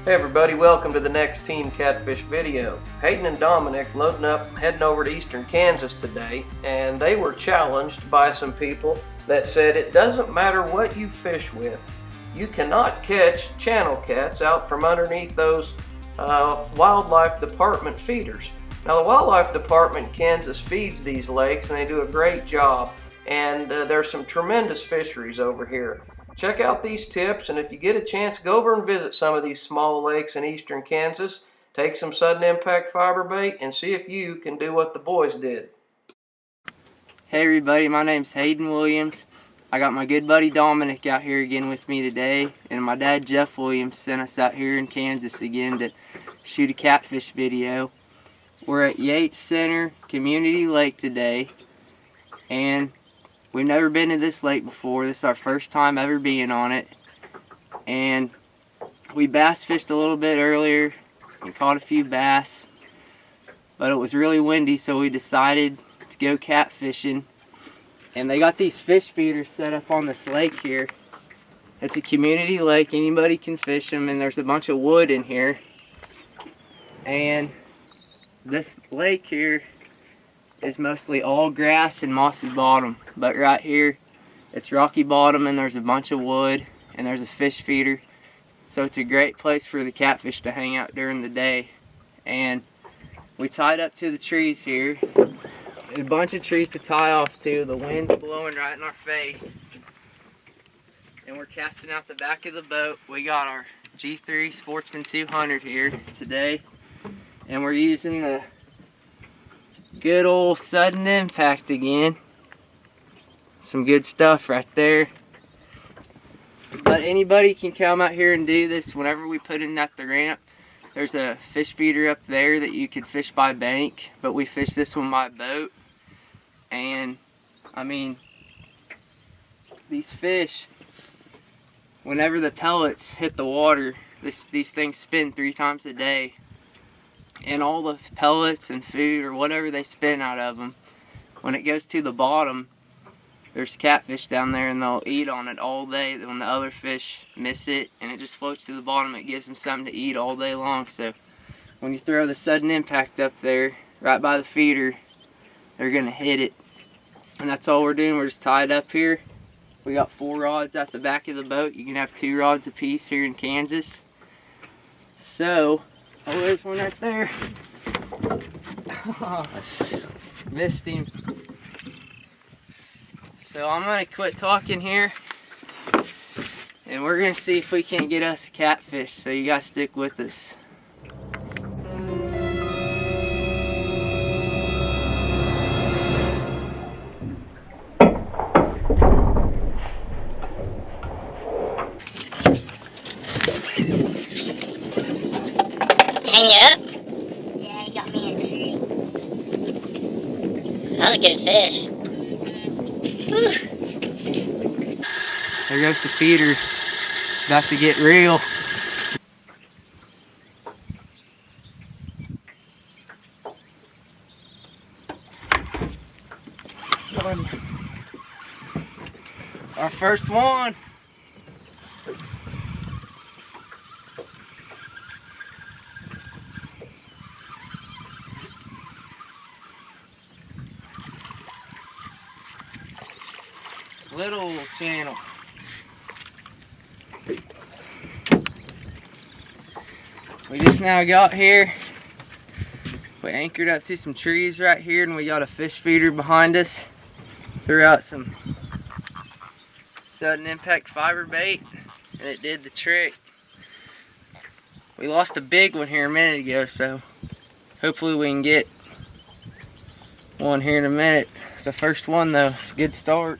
Hey everybody, welcome to the next Team Catfish video. Haydn and Dominic loading up, heading over to eastern Kansas today, and they were challenged by some people that said it doesn't matter what you fish with, you cannot catch channel cats out from underneath those wildlife department feeders. Now the wildlife department in Kansas feeds these lakes and they do a great job, and there's some tremendous fisheries over here. Check out these tips, and if you get a chance, go over and visit some of these small lakes in eastern Kansas. Take some sudden impact fiber bait and see if you can do what the boys did. Hey everybody, my name's Haydn Williams. I got my good buddy Dominic out here again with me today, and my dad Jeff Williams sent us out here in Kansas again to shoot a catfish video. We're at Yates Center Community Lake today, and we've never been to this lake before. This is our first time ever being on it. And we bass fished a little bit earlier and caught a few bass. But it was really windy, so we decided to go catfishing. And they got these fish feeders set up on this lake here. It's a community lake, anybody can fish them, and there's a bunch of wood in here. And this lake here is mostly all grass and mossy bottom, but right here it's rocky bottom and there's a bunch of wood and there's a fish feeder, so it's a great place for the catfish to hang out during the day. And we tied up to the trees here, a bunch of trees to tie off to. The wind's blowing right in our face and we're casting out the back of the boat. We got our G3 Sportsman 200 here today, and we're using the good old sudden impact again. Some good stuff right there. But anybody can come out here and do this whenever we put in at the ramp. There's a fish feeder up there that you could fish by bank, but we fish this one by boat. And I mean, these fish, whenever the pellets hit the water, these things spin 3 times a day. And all the pellets and food or whatever they spin out of them, when it goes to the bottom, there's catfish down there and they'll eat on it all day. When the other fish miss it and it just floats to the bottom, it gives them something to eat all day long. So when you throw the sudden impact up there right by the feeder, they're gonna hit it. And that's all we're doing. We're just tied up here. We got 4 rods at the back of the boat. You can have 2 rods apiece here in Kansas. So oh, there's one right there. Oh, missed him. So I'm gonna quit talking here, and we're gonna see if we can't get us a catfish. So you guys stick with us. Hang you up? Yeah, he got me a tree. That was a good fish. Whew. There goes the feeder. About to get real. Our first one. Little channel. We just now got here. We anchored up to some trees right here, and we got a fish feeder behind us. Threw out some sudden impact fiber bait and it did the trick. We lost a big one here a minute ago, so hopefully we can get one here in a minute. It's the first one though. It's a good start.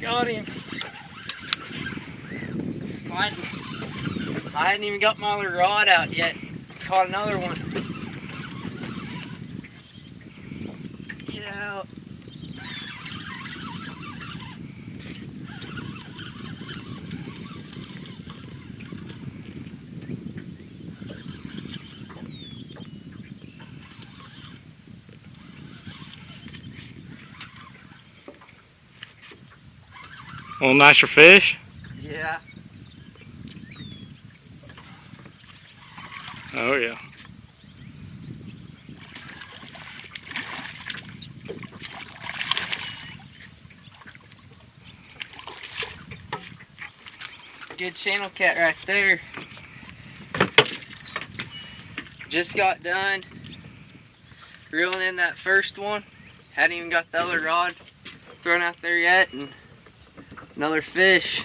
Got him. I hadn't even got my other rod out yet. Caught another one. Get out. A little nicer fish? Yeah. Oh yeah. Good channel cat right there. Just got done reeling in that first one. Hadn't even got the other rod thrown out there yet, and another fish.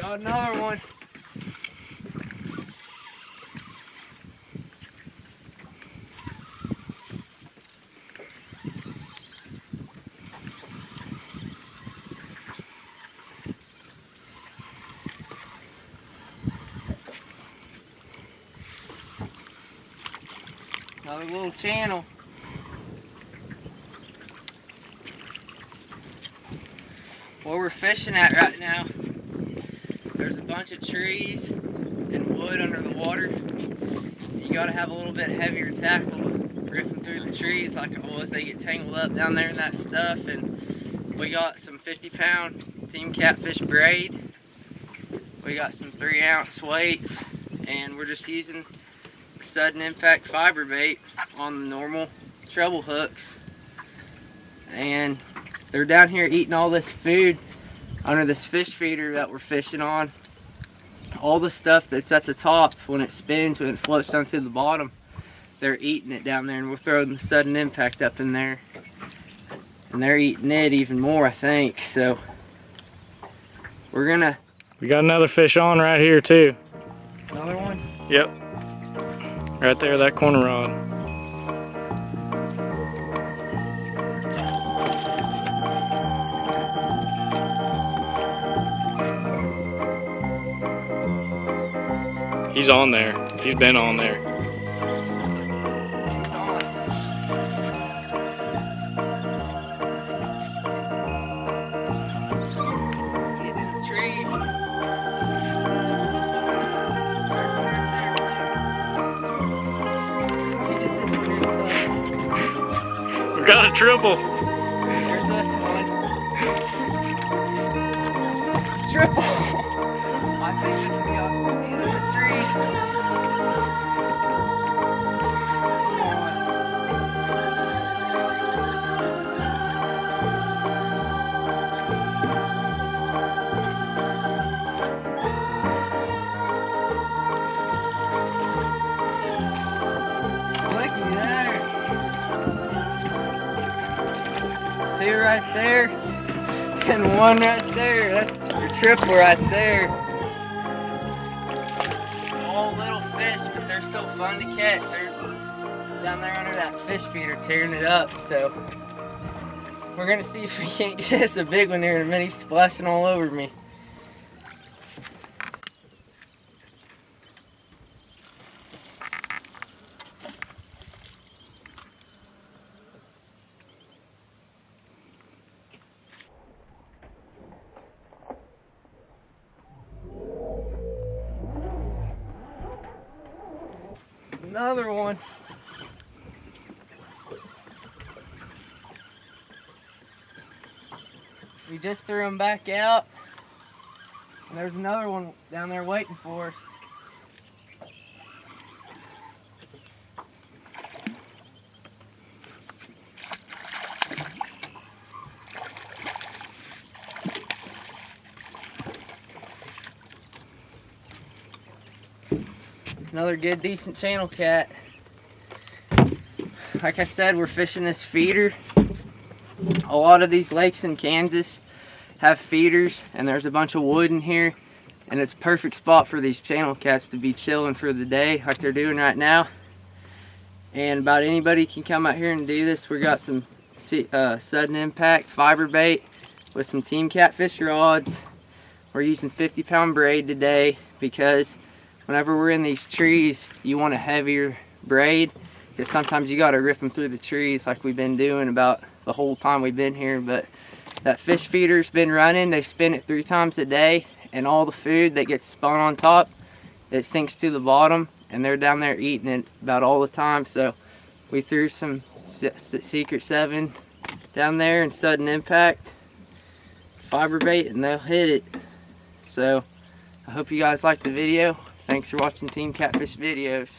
Got another one. Another little channel. Where we're fishing at right now, there's a bunch of trees and wood under the water. You gotta have a little bit heavier tackle to rip them through the trees like it was. They get tangled up down there in that stuff. And we got some 50-pound team catfish braid. We got some 3-ounce weights, and we're just using sudden impact fiber bait on the normal treble hooks. And they're down here eating all this food under this fish feeder that we're fishing on. All the stuff that's at the top, when it spins, when it floats down to the bottom, they're eating it down there, and we're throwing the sudden impact up in there. And they're eating it even more, I think. So we're gonna... We got another fish on right here too. Another one? Yep. Right there, that corner rod. He's on there. He's been on there. Getting in the trees. We got a triple. There's this one. Triple. I think this will be on these are the trees. Looky there. Two right there. And one right there. That's your triple right there. All little fish, but they're still fun to catch. They're down there under that fish feeder tearing it up. So we're gonna see if we can't get us a big one there in a minute. He's splashing all over me. Another one. We just threw him back out. And there's another one down there waiting for us. Another good, decent channel cat. Like I said, we're fishing this feeder. A lot of these lakes in Kansas have feeders, and there's a bunch of wood in here, and it's a perfect spot for these channel cats to be chilling for the day like they're doing right now. And about anybody can come out here and do this. We got some sudden impact fiber bait with some team catfish rods. We're using 50-pound braid today because whenever we're in these trees, you want a heavier braid, because sometimes you got to rip them through the trees like we've been doing about the whole time we've been here. But that fish feeder's been running. They spin it 3 times a day, and all the food that gets spun on top it sinks to the bottom, and they're down there eating it about all the time. So we threw some Secret 7 down there and sudden impact fiber bait, and they'll hit it. So I hope you guys liked the video. Thanks for watching Team Catfish videos.